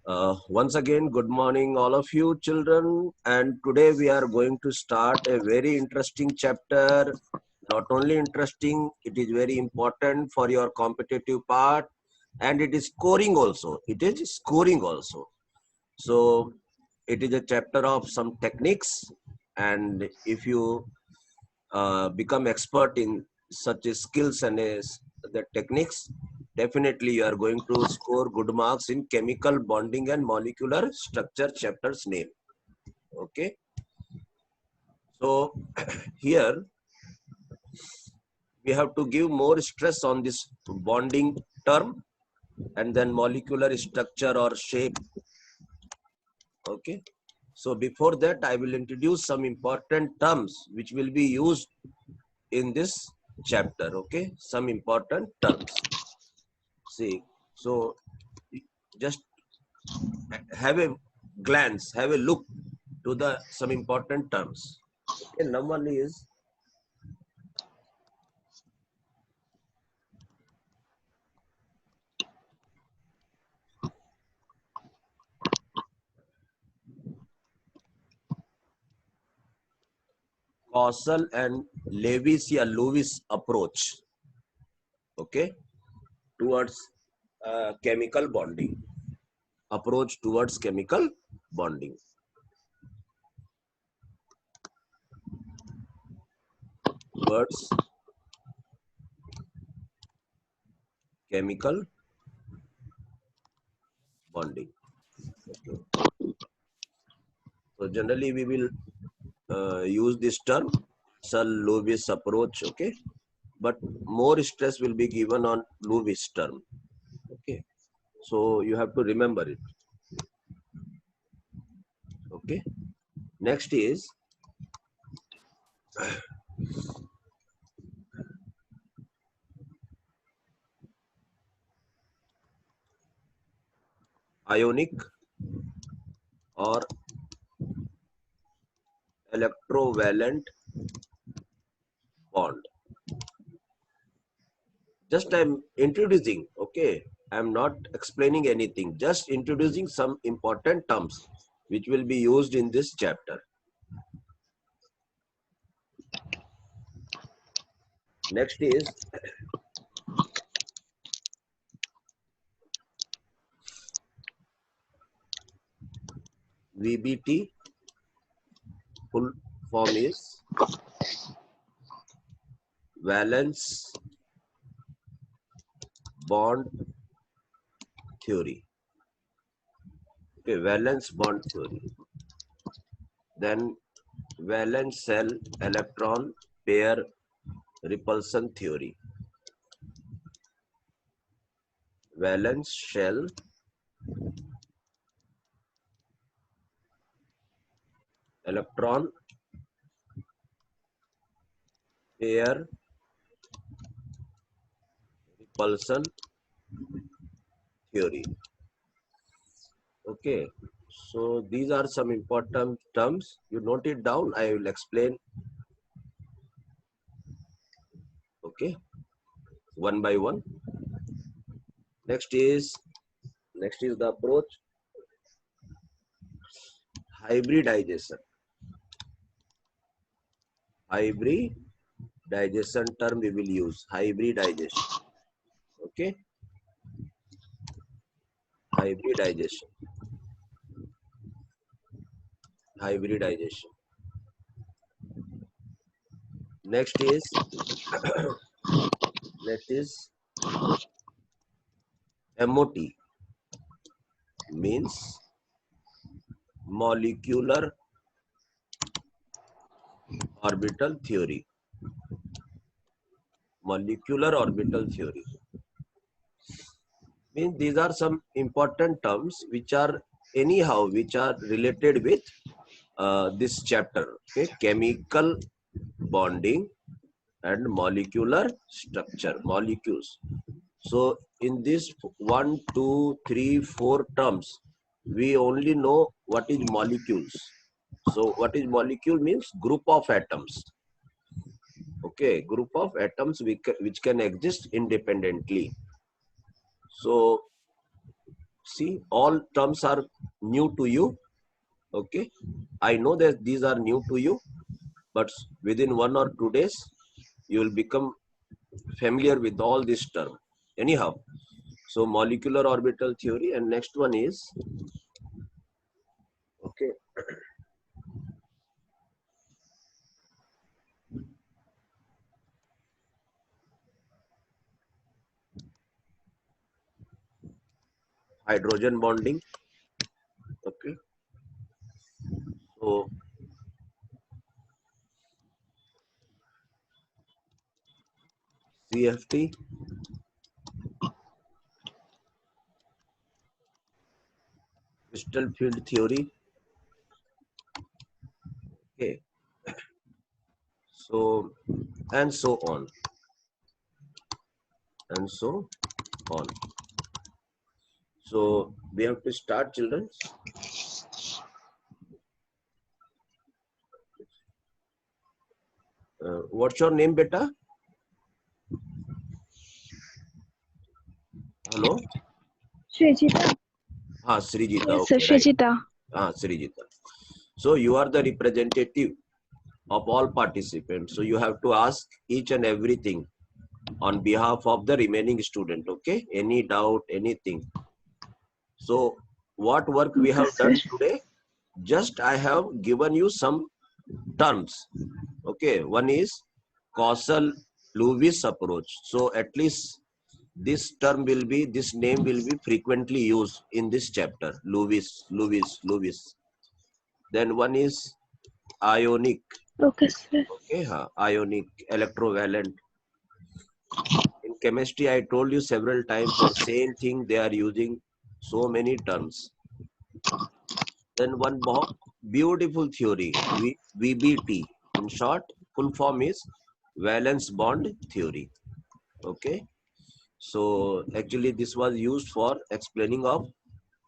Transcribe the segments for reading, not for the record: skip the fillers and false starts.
Once again, good morning, all of you children. And today we are going to start a very interesting chapter. Not only interesting, it is very important for your competitive part, and it is scoring also. It is scoring also. So it is a chapter of some techniques, and if you become expert in such skills and the techniques, definitely you are going to score good marks in chemical bonding and molecular structure chapter's name. Okay. So here we have to give more stress on this bonding term and then molecular structure or shape. Okay. So before that, I will introduce some important terms which will be used in this chapter. Okay. Some important terms. See, so just have a glance, have a look to the some important terms. Okay, number one is causal and Lewis approach. Okay, towards chemical bonding. Approach towards chemical bonding. Towards chemical bonding. Okay. So generally we will use this term, Lewis approach. Okay, but more stress will be given on Lewis term. Okay, so you have to remember it. Okay, next is ionic or electrovalent bond. Just I'm introducing, okay, I'm not explaining anything, just introducing some important terms which will be used in this chapter. Next is VBT, full form is valence bond theory. Okay, valence bond theory. Then valence shell electron pair repulsion theory. Valence shell electron pair repulsion theory. Okay, so these are some important terms. You note it down. I will explain. Okay, one by one. Next is the approach hybridization. Hybridization term we will use. Hybridization. Okay, hybridization. Hybridization. Next is MOT, means molecular orbital theory. Molecular orbital theory means these are some important terms which are related with this chapter. Okay, chemical bonding and molecular structure, molecules. So in this 1, 2, 3, 4 terms, we only know what is molecules. So what is molecule means group of atoms. Okay, group of atoms which can exist independently. So See, all terms are new to you. Okay, I know that these are new to you, but within 1 or 2 days, you will become familiar with all this term. Anyhow, so molecular orbital theory, and next one is, okay, hydrogen bonding. Okay, so CFT, crystal field theory. Okay, so and so on and so on. So we have to start, children. What's your name, beta? Hello? Srijita. Srijita. Yes, sir, Okay, right. Srijita. Srijita. So you are the representative of all participants. So you have to ask each and everything on behalf of the remaining student. Okay, any doubt, anything. So what work we have Yes, sir. done today? Just I have given you some terms. Okay, one is causal Lewis approach. So at least this term will be, this name will be frequently used in this chapter. Lewis. Then one is ionic. Okay, sir. Okay, ionic, electrovalent. In chemistry, I told you several times that same thing they are using so many terms. Then one more beautiful theory, VBT. In short, full form is valence bond theory. Okay. So actually, this was used for explaining of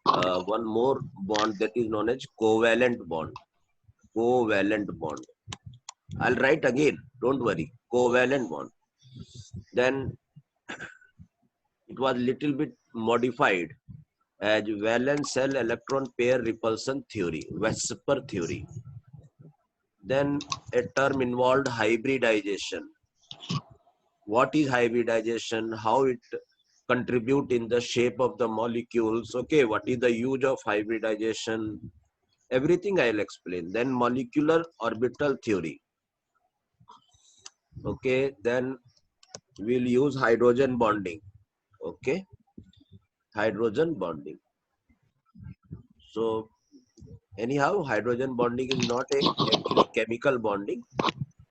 one more bond that is known as covalent bond. Covalent bond. I'll write again. Don't worry. Covalent bond. Then it was little bit modified as valence shell electron pair repulsion theory, VSEPR theory. Then a term involved hybridization. What is hybridization? How it contribute in the shape of the molecules? Okay, what is the use of hybridization? Everything I'll explain. Then molecular orbital theory. Okay, then we'll use hydrogen bonding. Okay, hydrogen bonding. So anyhow, hydrogen bonding is not a actually chemical bonding.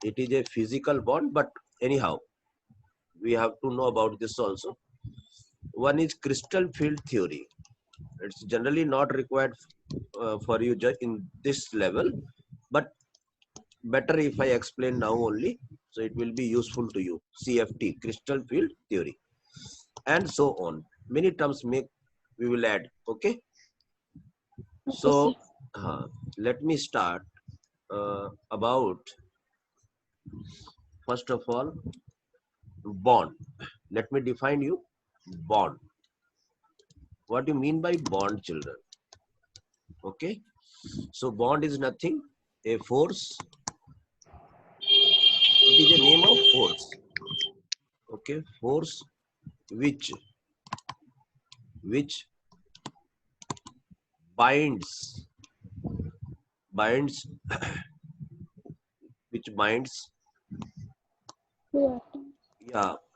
It is a physical bond, but anyhow, we have to know about this also. One is crystal field theory. It's generally not required for you just in this level, but better if I explain now only, so it will be useful to you. CFT, crystal field theory, and so on. Many terms we will add. Okay. So let me start about, first of all, bond. Let me define you bond. What do you mean by bond, children? Okay. So bond is nothing, a force. It is a name of force. Okay, force which binds which binds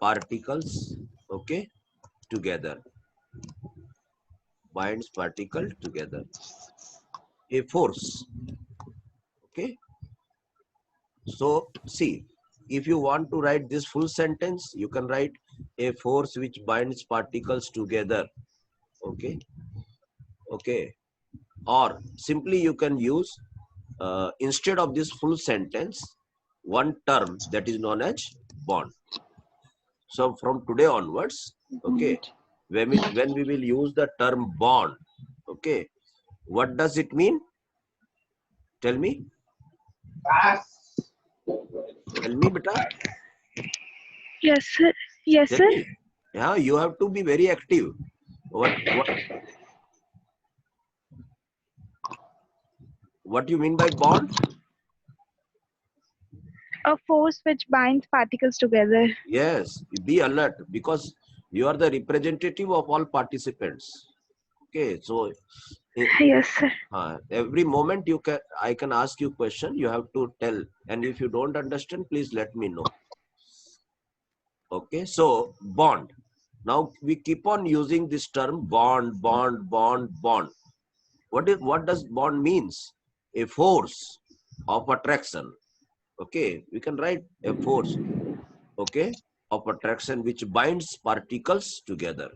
particles, okay, together. Binds particle together. A force. Okay. So see, if you want to write this full sentence, you can write a force which binds particles together. Okay. Okay. Or simply you can use instead of this full sentence, one term that is known as bond. So from today onwards, okay, when we will use the term bond, okay, what does it mean? Tell me. Tell me, beta. Yes, sir. Yes, Tell sir. me. Yeah, you have to be very active. What what do you mean by bond? A force which binds particles together. Yes, be alert because you are the representative of all participants. Okay, so Yes, sir. every moment I can ask you question, you have to tell, and if you don't understand, please let me know. Okay, so bond. Now we keep on using this term bond, bond, bond, bond. What does bond means? A force of attraction. Okay, we can write a force, okay, of attraction which binds particles together.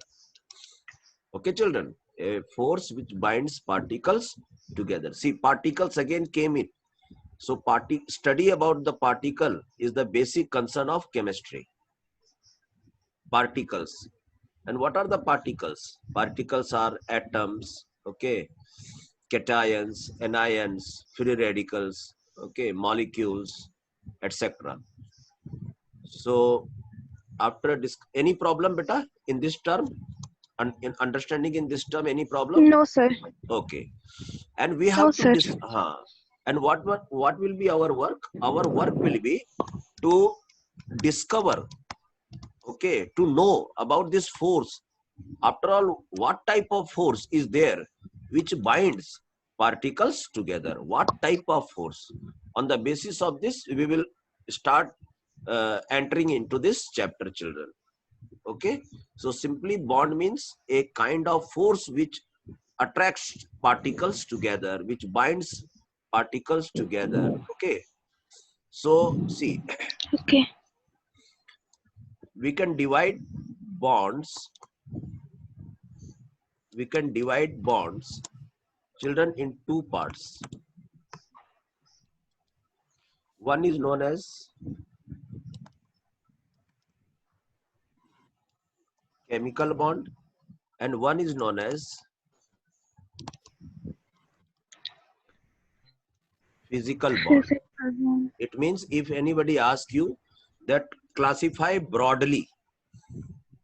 Okay, children, a force which binds particles together. See, particles again came in. So study about the particle is the basic concern of chemistry. Particles. And what are the particles? Particles are atoms, okay, cations, anions, free radicals, okay, molecules, etc. So after any problem, beta, in this term, and in understanding in this term, any problem? No, sir. Okay. And we No, have sir. to and what will be our work? Our work will be to discover, okay, to know about this force. After all, what type of force is there which binds particles together? What type of force? On the basis of this, we will start entering into this chapter, children. Okay, so simply bond means a kind of force which attracts particles together, which binds particles together. Okay, so see, Okay. we can divide bonds, children, in two parts. One is known as chemical bond and one is known as physical bond. Physical bond. It means if anybody asks you that classify broadly,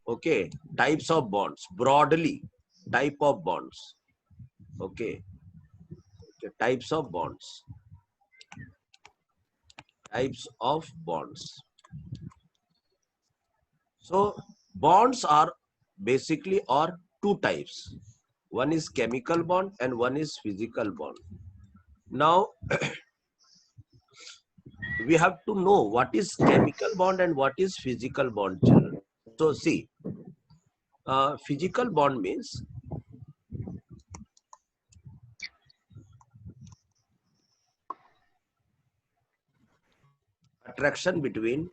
okay, types of bonds, broadly, type of bonds, okay, types of bonds. So bonds are basically are two types. One is chemical bond and one is physical bond. Now we have to know what is chemical bond and what is physical bond, children. So see, physical bond means attraction between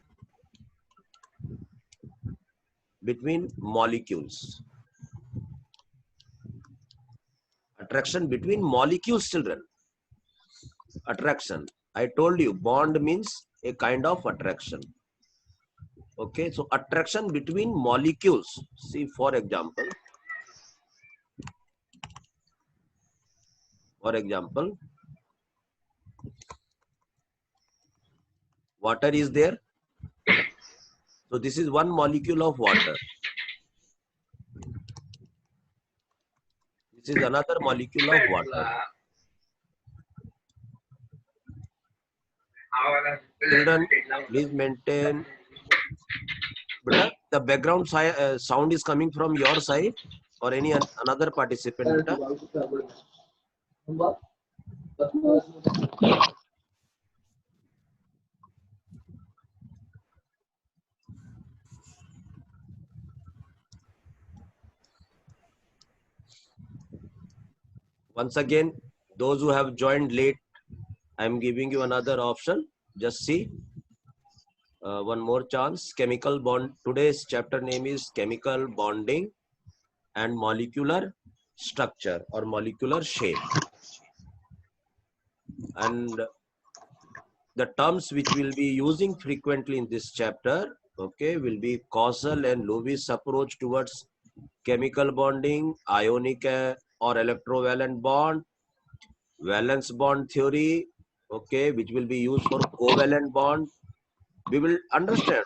molecules. Attraction between molecules, children. Attraction. I told you bond means a kind of attraction. Okay, so attraction between molecules. See, for example, water is there. So this is one molecule of water. This is another molecule of water. Children, please maintain. Beta, the background sound is coming from your side or any another participant, beta? Once again, those who have joined late, I am giving you another option. Just see. One more chance. Chemical bond. Today's chapter name is chemical bonding and molecular structure or molecular shape. And the terms which we'll be using frequently in this chapter, okay, will be causal and Lewis approach towards chemical bonding, ionic or electrovalent bond, valence bond theory, okay, which will be used for covalent bond. We will understand.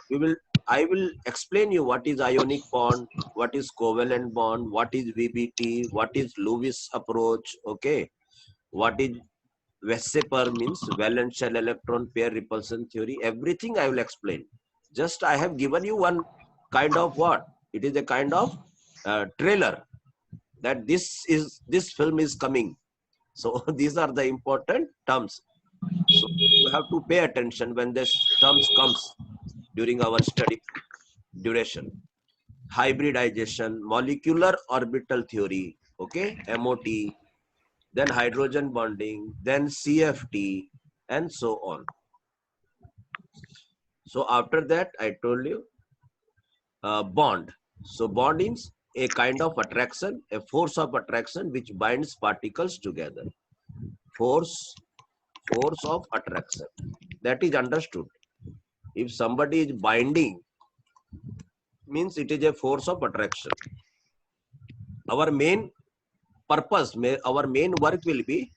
I will explain you what is ionic bond, what is covalent bond, what is VBT, what is Lewis approach, okay, what is Weisser means valence shell electron pair repulsion theory. Everything I will explain. Just I have given you one kind of what? It is a kind of trailer that this film is coming. So these are the important terms. So you have to pay attention when this terms comes during our study duration. Hybridization, molecular orbital theory, okay, MOT, then hydrogen bonding, then CFT, and so on. So after that, I told you bond. So bond is a kind of attraction, a force of attraction which binds particles together. Force of attraction. That is understood. If somebody is binding, means it is a force of attraction. Our main purpose, our main work will be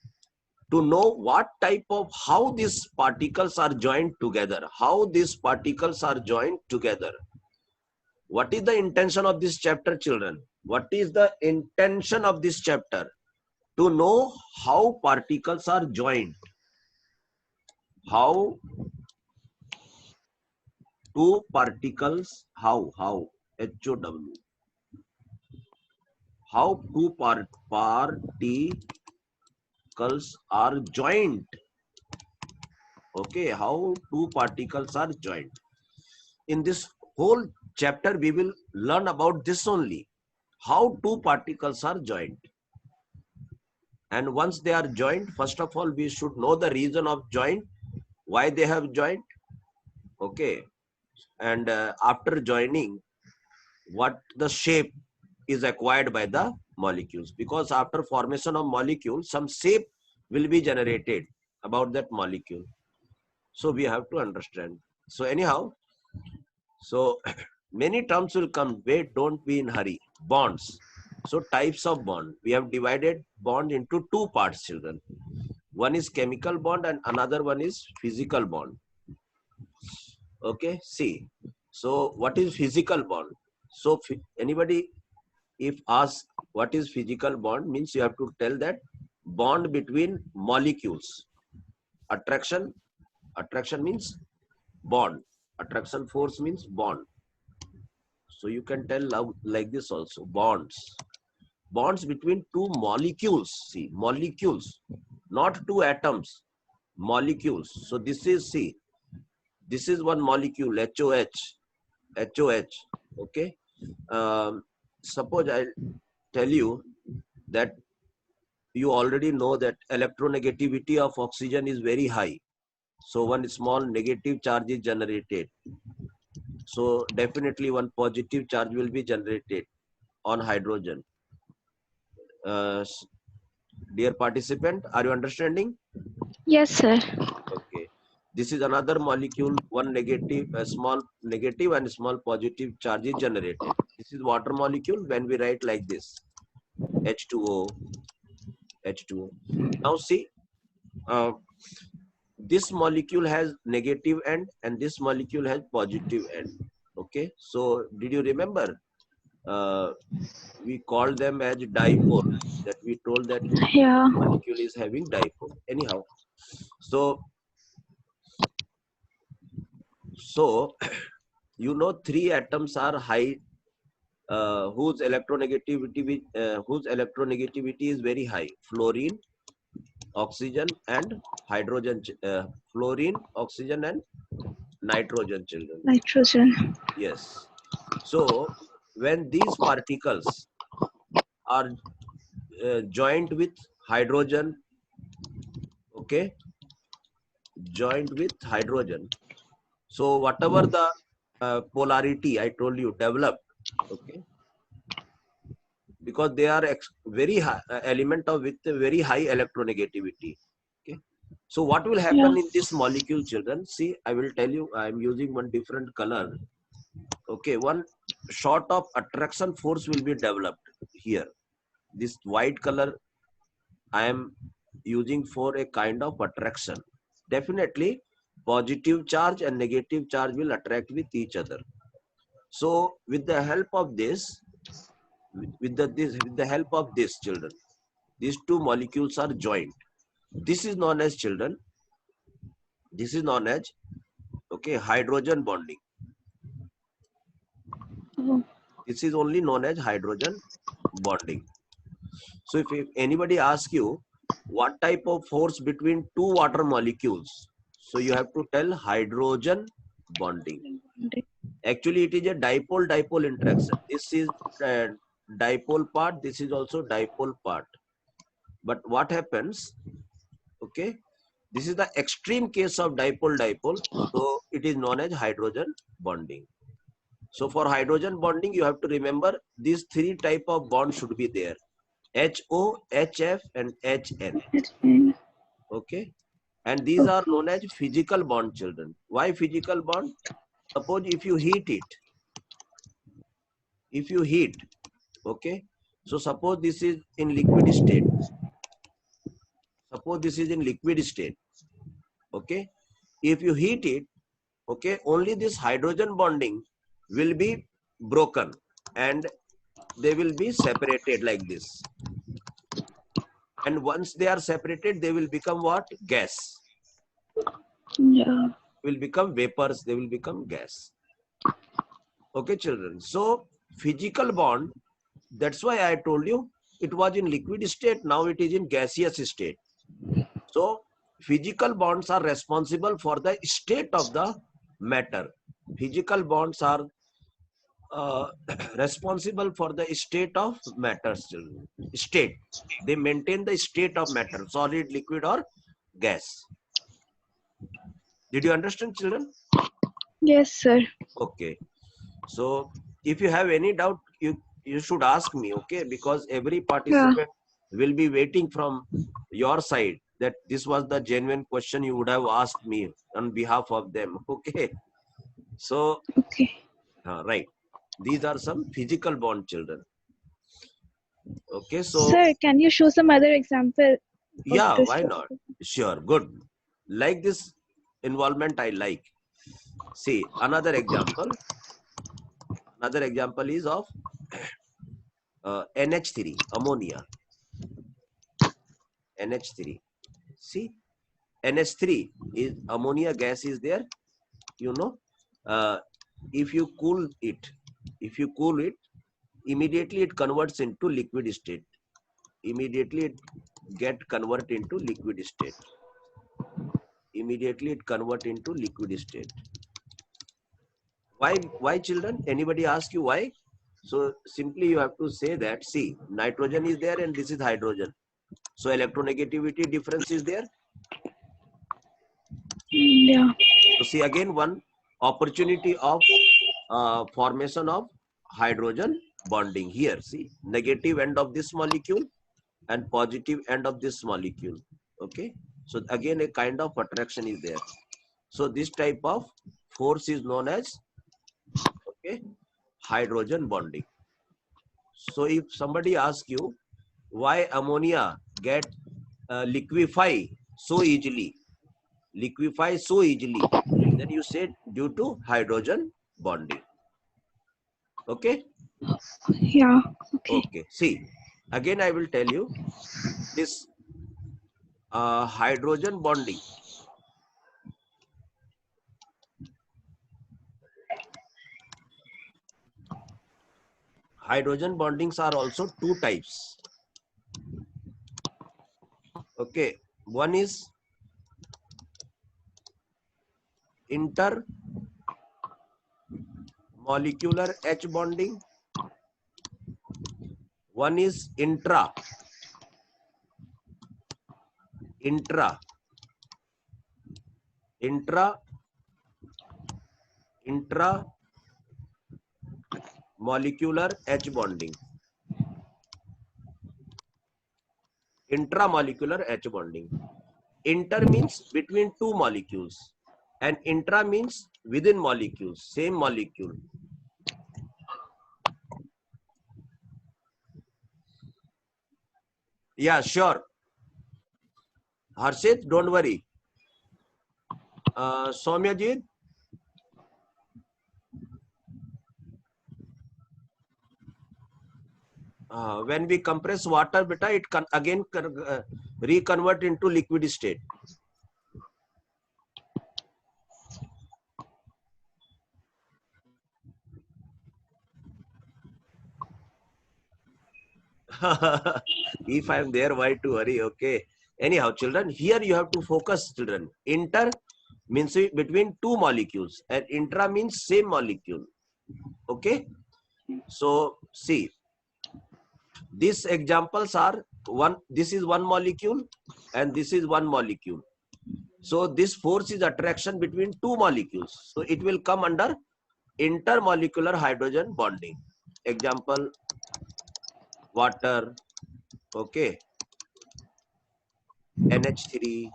to know what type of, how these particles are joined together, how these particles are joined together. What is the intention of this chapter, children? What is the intention of this chapter? To know how particles are joined. How two particles, how, H-O-W. How two particles are joined. Okay, how two particles are joined. In this whole chapter, we will learn about this only. How two particles are joined. And once they are joined, first of all, we should know the reason of joint, why they have joined. Okay. And after joining, what the shape is acquired by the molecules. Because after formation of molecules, some shape will be generated about that molecule. So we have to understand. So anyhow, so many terms will come. Wait, don't be in hurry. Bonds. So types of bond. We have divided bond into two parts, children. One is chemical bond and another one is physical bond. Okay, see. So what is physical bond? So anybody if asked what is physical bond, means you have to tell that bond between molecules. Attraction means bond. Attraction force means bond. So you can tell like this also, bonds. Bonds between two molecules. See, molecules, not two atoms, molecules. So this is, see, this is one molecule, HOH, okay. Suppose I tell you that you already know that electronegativity of oxygen is very high. So one small negative charge is generated. So definitely one positive charge will be generated on hydrogen. Dear participant, are you understanding? Yes, sir. Okay. This is another molecule, one negative, a small negative and small positive charge is generated. This is water molecule when we write like this, H2O. Now see, this molecule has negative end and this molecule has positive end. Okay. So did you remember? We call them as dipole. That we told that Yeah. molecule is having dipole. Anyhow, so you know three atoms are high, whose electronegativity is very high: fluorine, oxygen, and hydrogen. Fluorine, oxygen, and nitrogen, children. Nitrogen. Yes. So when these particles are joined with hydrogen, okay, joined with hydrogen. So whatever the polarity I told you developed, okay, because they are very high element of with a very high electronegativity. Okay. So what will happen Yeah. in this molecule, children? See, I will tell you. I am using one different color. Okay, one sort of attraction force will be developed here. This white color I am using for a kind of attraction. Definitely, positive charge and negative charge will attract with each other. So, with the help of this, with the help of this, children, these two molecules are joined. This is known as, children, this is known as, okay, hydrogen bonding. Oh, This is only known as hydrogen bonding. So if anybody asks you what type of force between two water molecules, so you have to tell hydrogen bonding. Actually, it is a dipole-dipole interaction. This is dipole part, this is also dipole part. But what happens, okay, this is the extreme case of dipole-dipole, so it is known as hydrogen bonding. So for hydrogen bonding, you have to remember these three type of bonds should be there: HO, HF, and HN. Okay, and these are known as physical bond, children. Why physical bond? Suppose if you heat it, if you heat, okay, so suppose this is in liquid state. Suppose this is in liquid state. Okay, if you heat it, okay, only this hydrogen bonding will be broken and they will be separated like this. And once they are separated, they will become what? Gas. yeah. Will become vapors, they will become gas. Okay, children. So physical bond, that's why I told you it was in liquid state, now it is in gaseous state. So physical bonds are responsible for the state of the matter. Physical bonds are responsible for the state of matters, children. State. They maintain the state of matter, solid, liquid, or gas. Did you understand, children? Yes, sir. Okay. So if you have any doubt, you should ask me, okay? Because every participant will be waiting from your side that this was the genuine question you would have asked me on behalf of them. Okay. So, Okay. right. These are some physical bond, children. Okay. So, Sir, can you show some other example of yeah, this why not? topic? Sure. Good. Like this involvement, I like. See, another example. Another example is of NH3, ammonia. NH3. See, NH3 is ammonia gas is there. You know, if you cool it, immediately it converts into liquid state. Immediately it get convert into liquid state. Immediately it convert into liquid state. Why, children? Anybody ask you why? So simply you have to say that, see, nitrogen is there and this is hydrogen. So electronegativity difference is there. Yeah. So see again one opportunity of formation of hydrogen bonding here. See, negative end of this molecule and positive end of this molecule. Okay. So again a kind of attraction is there. So this type of force is known as, okay, hydrogen bonding. So if somebody asks you why ammonia get liquefy so easily, then you say due to hydrogen bonding. Okay. Yeah. Okay. Okay. See, again I will tell you this hydrogen bonding. Hydrogen bondings are also two types. Okay. One is intermolecular H bonding. One is intramolecular H bonding. Intramolecular H bonding. Inter means between two molecules and intra means within molecules, same molecule. Yeah, sure. Harshit, don't worry. Soumyajit, when we compress water, beta, it can again reconvert into liquid state. If I am there, why to worry? Okay. Anyhow, children, here you have to focus, children. Inter means between two molecules, and intra means same molecule. Okay. So see, these examples are one. This is one molecule, and this is one molecule. So this force is attraction between two molecules. So it will come under intermolecular hydrogen bonding. Example, water. Okay. NH3,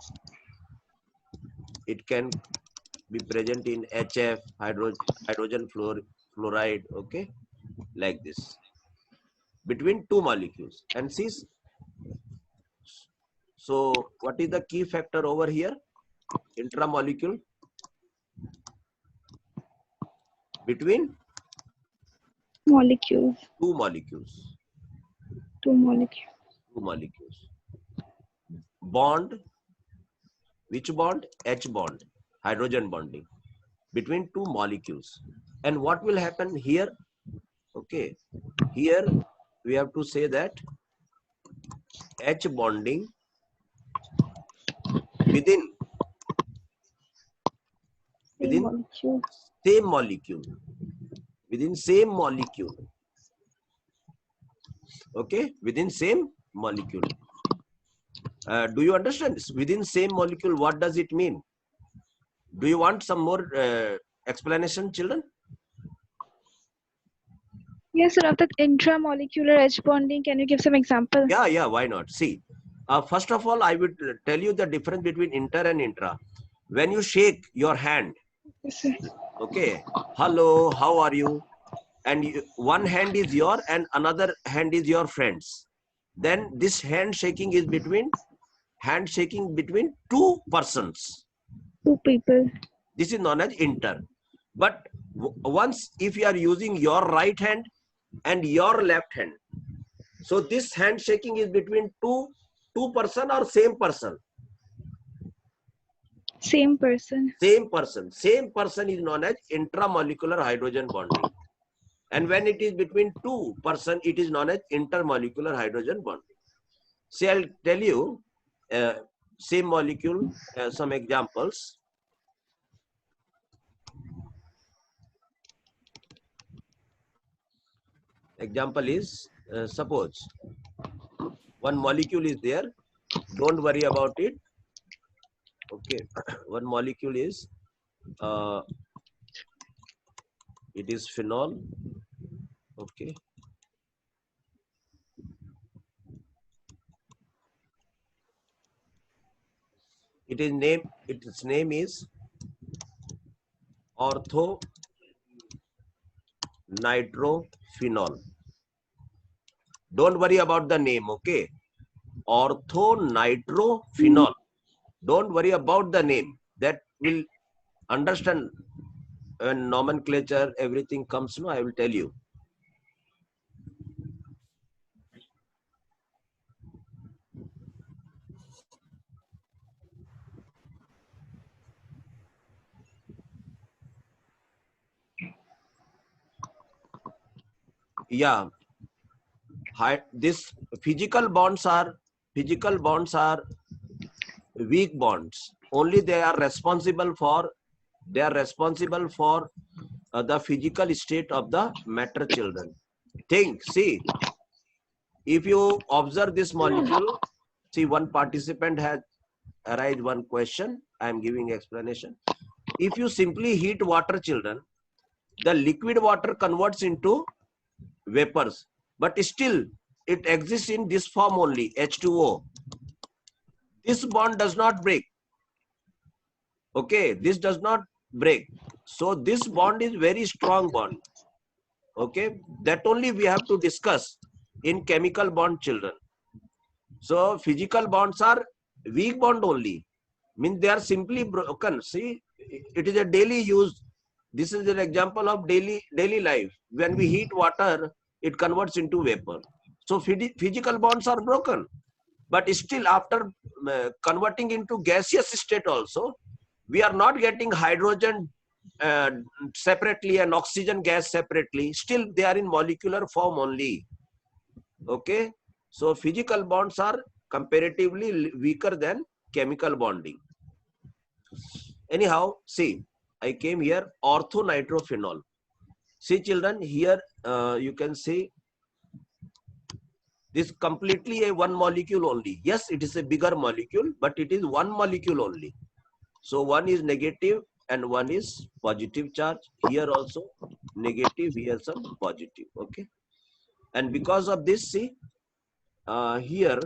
it can be present in HF, hydrogen fluoride, okay, like this, between two molecules. And see, so what is the key factor over here? Intramolecule, between Molecules. two molecules. Two molecules. Two molecules. Bond, which bond? H bond, hydrogen bonding, between two molecules. And what will happen here? Okay, here we have to say that H bonding within Molecule. same molecule, within same molecule. Okay, within same molecule. Do you understand this? Within same molecule, what does it mean? Do you want some more explanation, children? Yes, sir. Of that intramolecular H bonding, can you give some example? Yeah, why not? See, first of all, I would tell you the difference between inter and intra. When you shake your hand, Yes, sir. okay, hello, how are you? And one hand is your and another hand is your friend's. Then this handshaking is between two persons. Two people. This is known as inter. But once if you are using your right hand and your left hand, so this handshaking is between two person or same person. Same person. Same person. Same person is known as intramolecular hydrogen bonding. And when it is between two person, it is known as intermolecular hydrogen bonding. See, I'll tell you same molecule, some examples. Example is, suppose one molecule is there. Don't worry about it. Okay, one molecule is, it is phenol. Okay. Its name is ortho nitrophenol. Don't worry about the name, okay? Ortho nitrophenol. Don't worry about the name. That will understand when nomenclature, everything comes. No, I will tell you. Yeah. This physical bonds are weak bonds. Only they are responsible for the physical state of the matter, children. Think, see, if you observe this molecule, see, one participant has raised one question. I am giving explanation. If you simply heat water, children, the liquid water converts into vapors, but still it exists in this form only, H2O. This bond does not break. Okay, this does not break. So this bond is very strong bond. Okay, that only we have to discuss in chemical bond, children. So physical bonds are weak bond only. Means they are simply broken. See, it is a daily use. This is an example of daily life. When we heat water, it converts into vapor. So physical bonds are broken. But still, after converting into gaseous state also, we are not getting hydrogen separately and oxygen gas separately. Still, they are in molecular form only. Okay. So physical bonds are comparatively weaker than chemical bonding. Anyhow, see, I came here orthonitrophenol. See, children, here you can see this completely a one molecule only. Yes, it is a bigger molecule, but it is one molecule only. So one is negative and one is positive charge. Here also negative, here some positive. Okay. And because of this, see, here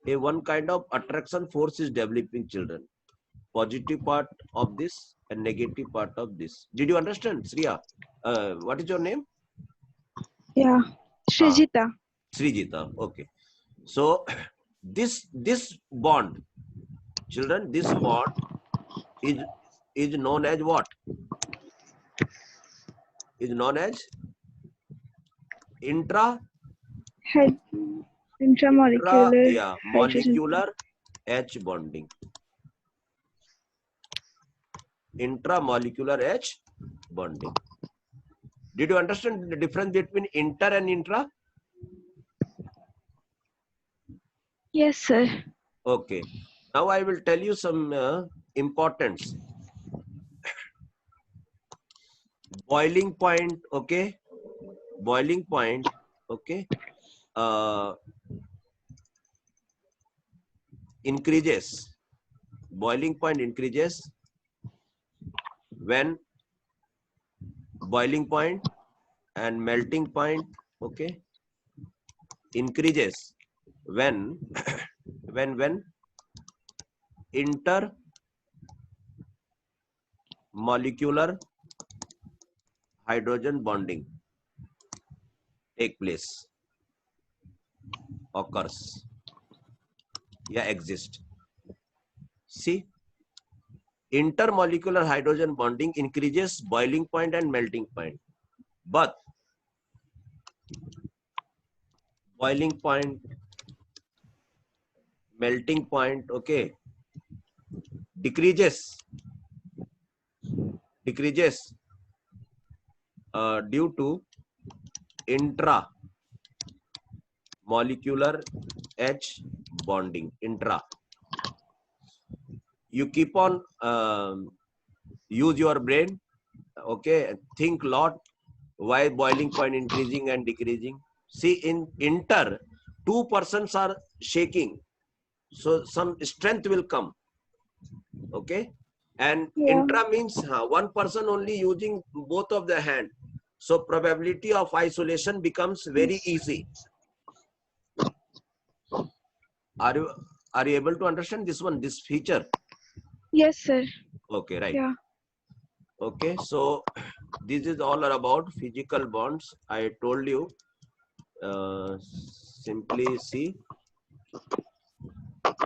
a one kind of attraction force is developing, children. Positive part of this and negative part of this. Did you understand, Sriya? What is your name? Yeah. Srijita. Srijita. Okay. So this bond, children, this bond is known as what? Is known as Intramolecular hydrogen. molecular H bonding. Intramolecular H bonding. Did you understand the difference between inter and intra? Yes, sir. Okay. Now I will tell you some importance. Boiling point, okay? Boiling point, okay? Increases. Boiling point increases when boiling point and melting point, okay, increases when when intermolecular hydrogen bonding take place, occurs, yeah, exist. See, intermolecular hydrogen bonding increases boiling point and melting point, but boiling point, melting point, okay, decreases due to intramolecular H bonding. Intra. You keep on use your brain, okay, think lot. Why boiling point increasing and decreasing? See, in inter, two persons are shaking, so some strength will come, okay. And Yeah. intra means one person only using both of the hand, so probability of isolation becomes very easy. Are you able to understand this one, this feature? Yes, sir. Okay, right. Yeah. Okay, so this is all about physical bonds. I told you, simply see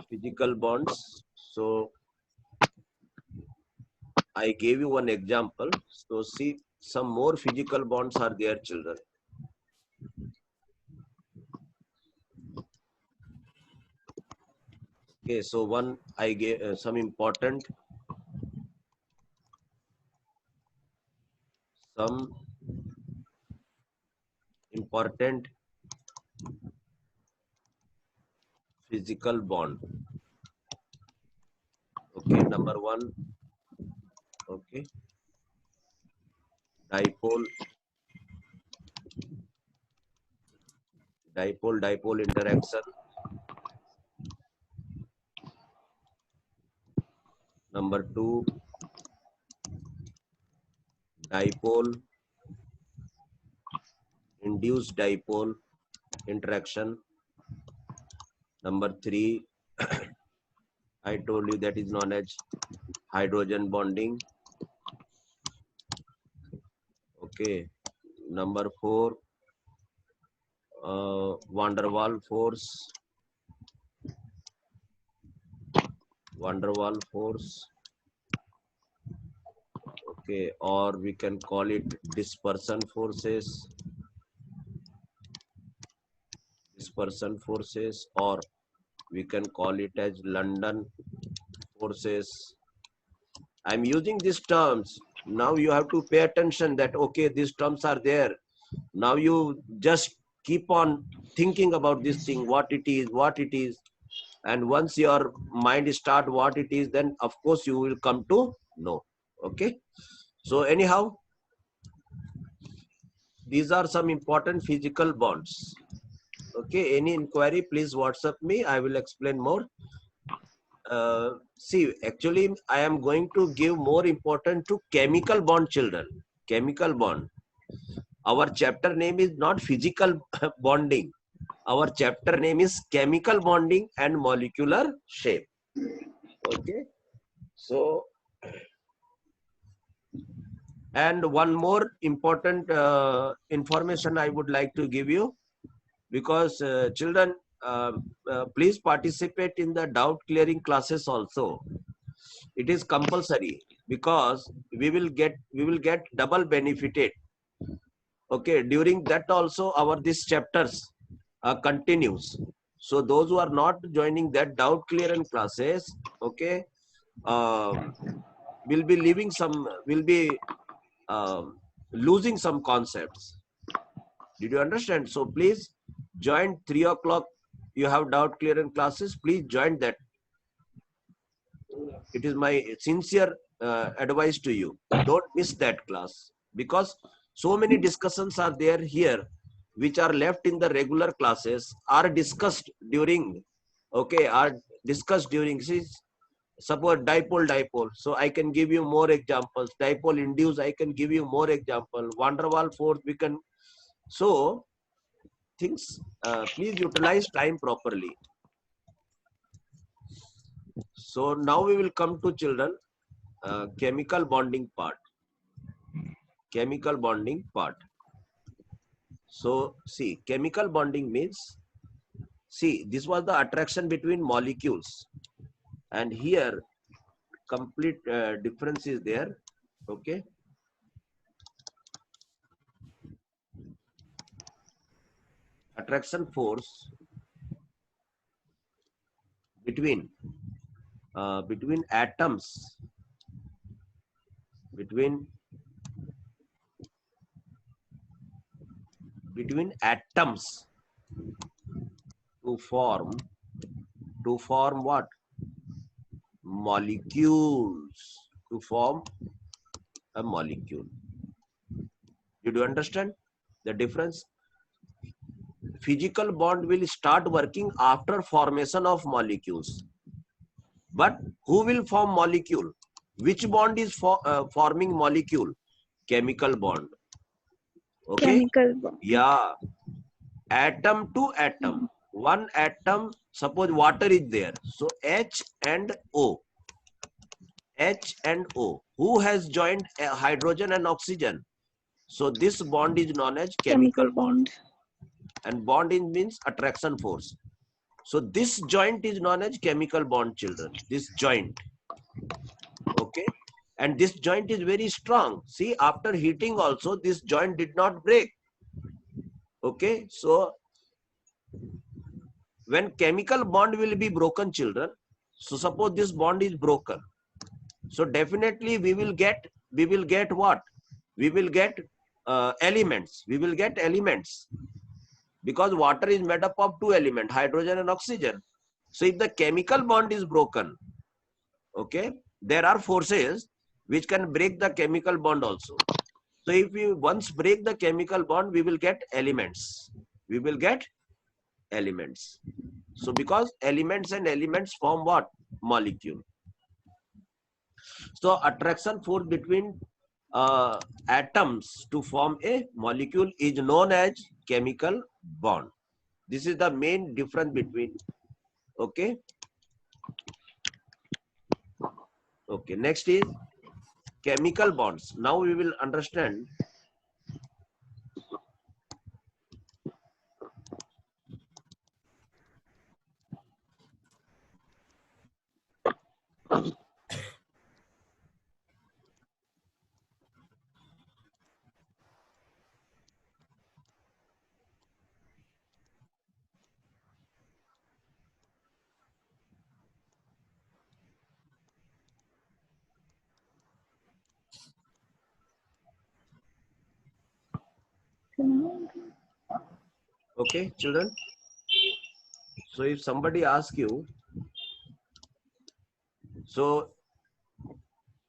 physical bonds. So I gave you one example. So see, some more physical bonds are there, children. Okay, so one I gave some important physical bond. Okay, number one, okay, dipole interaction. Number two, dipole induced dipole interaction. Number three, I told you that is known as hydrogen bonding. Okay. Number four, van der Waals force. Van der Waals force. Okay, or we can call it dispersion forces. dispersion forces, or we can call it as London forces. I'm using these terms. Now you have to pay attention that, okay, these terms are there. Now you just keep on thinking about this thing, what it is. And once your mind start what it is, then of course you will come to know. Okay. So anyhow, these are some important physical bonds. Okay. Any inquiry, please WhatsApp me. I will explain more. See, actually, I am going to give more important to chemical bond, children. Chemical bond. Our chapter name is not physical bonding. Our chapter name is chemical bonding and molecular shape. Okay. So, and one more important information I would like to give you, because children, please participate in the doubt clearing classes also. It is compulsory, because we will get double benefited. Okay, during that also our these chapters continues. So those who are not joining that doubt clearance classes, okay, will be leaving some, will be losing some concepts. Did you understand? So please join 3 o'clock. You have doubt clearance classes. Please join that. It is my sincere advice to you. Don't miss that class, because so many discussions are there here which are left in the regular classes are discussed during, okay, are discussed during, see, suppose dipole. So I can give you more examples. Dipole induce, I can give you more example. Van der Waals force, we can. So things, please utilize time properly. So now we will come to children, chemical bonding part. Chemical bonding part. So see, chemical bonding means, see, this was the attraction between molecules, and here complete difference is there. Okay. Attraction force between atoms, between atoms to form what? Molecules. To form a molecule. Did you understand the difference? Physical bond will start working after formation of molecules. But who will form molecule? Which bond is forming molecule? Chemical bond. Okay. Chemical bond. Yeah. Atom to atom. One atom, suppose water is there. So H and O. H and O. Who has joined hydrogen and oxygen? So this bond is known as chemical bond. And bond in means attraction force. So this joint is known as chemical bond, children. This joint. Okay. And this joint is very strong. See, after heating also, this joint did not break. Okay. So when chemical bond will be broken, children, so suppose this bond is broken. So definitely we will get what? We will get elements. We will get elements. Because water is made up of two elements, hydrogen and oxygen. So if the chemical bond is broken, okay, there are forces which can break the chemical bond also. So if we once break the chemical bond, we will get elements. We will get elements. So because elements and elements form what? Molecule. So attraction force between atoms to form a molecule is known as chemical bond. This is the main difference between. Okay. Okay. Next is chemical bonds. Now we will understand. Okay, children. So if somebody asks you, so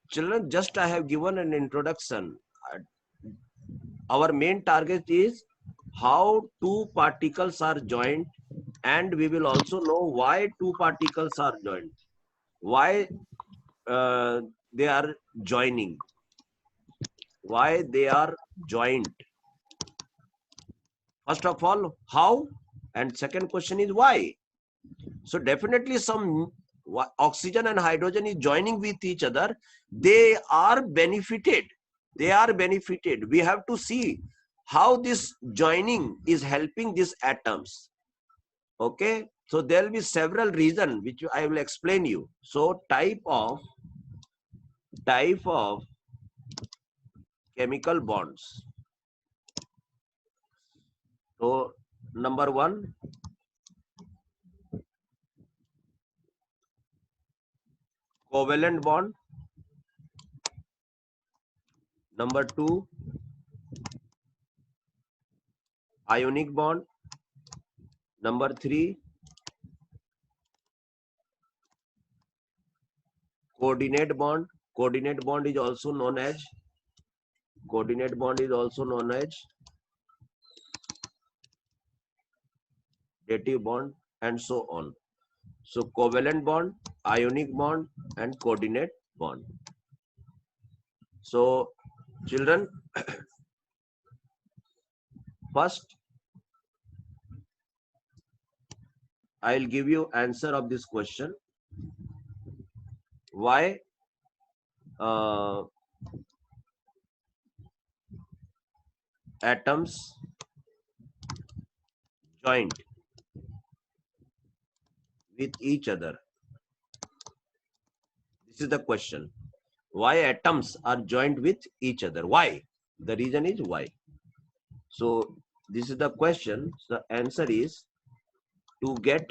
children, just I have given an introduction. Our main target is how two particles are joined, and we will also know why two particles are joined, why they are joining, why they are joined. First of all, how, and second question is why. So definitely some oxygen and hydrogen is joining with each other. They are benefited. They are benefited. We have to see how this joining is helping these atoms. Okay. So there will be several reasons which I will explain you. So type of chemical bonds. So number one, covalent bond. Number two, ionic bond. Number three, coordinate bond. Coordinate bond is also known as dative bond, and so on. So covalent bond, ionic bond, and coordinate bond. So children, first I'll give you answer of this question. Why atoms joined with each other? This is the question. Why atoms are joined with each other? Why? The reason is why. So this is the question. The answer is to get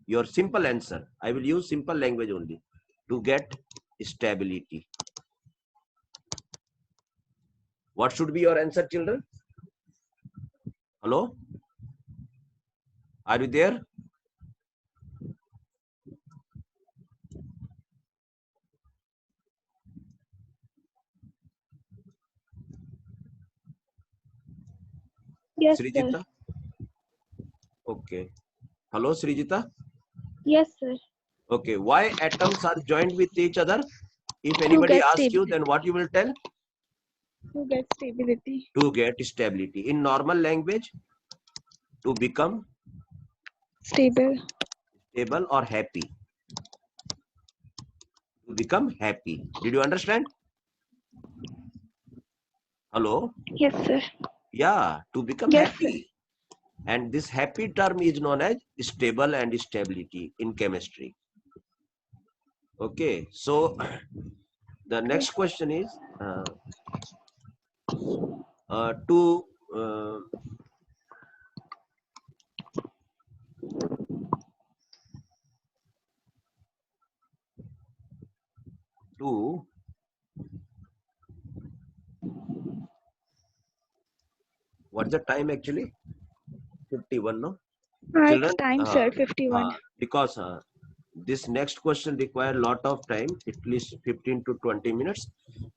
your simple answer. I will use simple language only. To get stability. What should be your answer, children? Hello? Are you there? Yes, Srijita? sir. Okay. Hello, Srijita? Yes, sir. Okay. Why atoms are joined with each other? If To anybody get asks you, stability. then what you will tell? To get stability. To get stability. In normal language, to become Stable. stable or happy. To become happy. Did you understand? Hello? Yes, sir. Yeah, to become Yes, happy. And this happy term is known as stable and stability in chemistry. Okay, so the next question is to what's the time actually? 51, no? Children, it's time, sir. 51. because this next question require a lot of time, at least 15 to 20 minutes.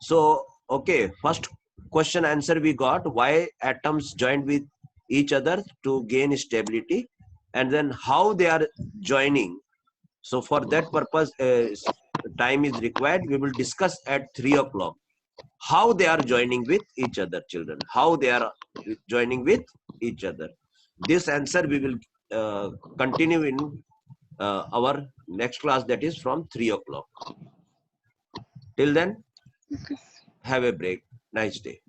So, okay, first question answer we got, why atoms joined with each other to gain stability, and then how they are joining. So for that purpose, time is required. We will discuss at 3 o'clock. How they are joining with each other, children. How they are joining with each other. This answer we will continue in our next class, that is from 3 o'clock. Till then, have a break. Nice day.